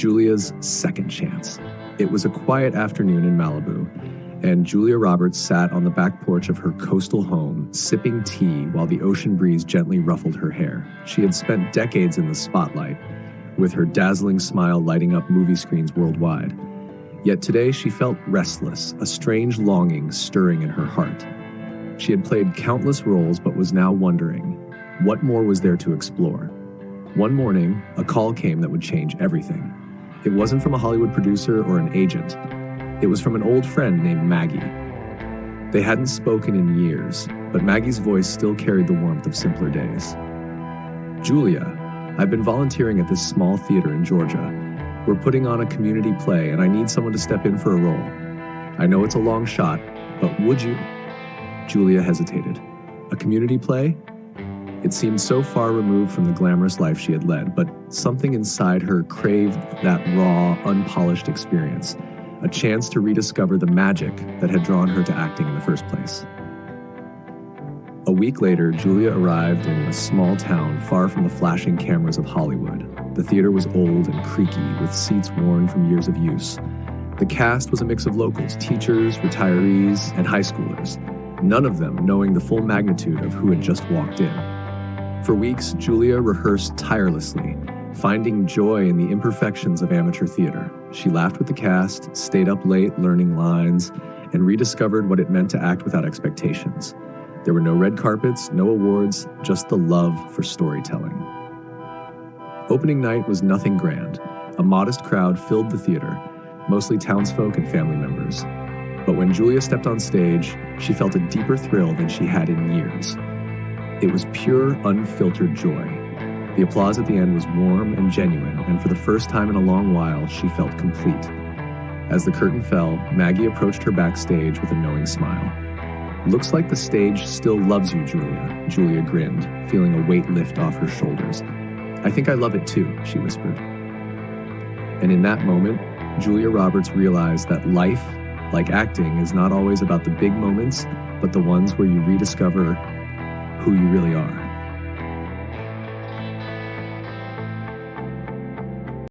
Julia's second chance. It was a quiet afternoon in Malibu, and Julia Roberts sat on the back porch of her coastal home, sipping tea while the ocean breeze gently ruffled her hair. She had spent decades in the spotlight, with her dazzling smile lighting up movie screens worldwide. Yet today she felt restless, a strange longing stirring in her heart. She had played countless roles but was now wondering, what more was there to explore? One morning, a call came that would change everything. It wasn't from a Hollywood producer or an agent. It was from an old friend named Maggie. They hadn't spoken in years, but Maggie's voice still carried the warmth of simpler days. Julia, I've been volunteering at this small theater in Georgia. We're putting on a community play, and I need someone to step in for a role. I know it's a long shot, but would you? Julia hesitated. A community play? It seemed so far removed from the glamorous life she had led, but something inside her craved that raw, unpolished experience, a chance to rediscover the magic that had drawn her to acting in the first place. A week later, Julia arrived in a small town far from the flashing cameras of Hollywood. The theater was old and creaky, with seats worn from years of use. The cast was a mix of locals, teachers, retirees, and high schoolers, none of them knowing the full magnitude of who had just walked in. For weeks, Julia rehearsed tirelessly, finding joy in the imperfections of amateur theater. She laughed with the cast, stayed up late learning lines, and rediscovered what it meant to act without expectations. There were no red carpets, no awards, just the love for storytelling. Opening night was nothing grand. A modest crowd filled the theater, mostly townsfolk and family members. But when Julia stepped on stage, she felt a deeper thrill than she had in years. It was pure, unfiltered joy. The applause at the end was warm and genuine, and for the first time in a long while, she felt complete. As the curtain fell, Maggie approached her backstage with a knowing smile. "Looks like the stage still loves you, Julia," Julia grinned, feeling a weight lift off her shoulders. "I think I love it too," she whispered. And in that moment, Julia Roberts realized that life, like acting, is not always about the big moments, but the ones where you rediscover who you really are.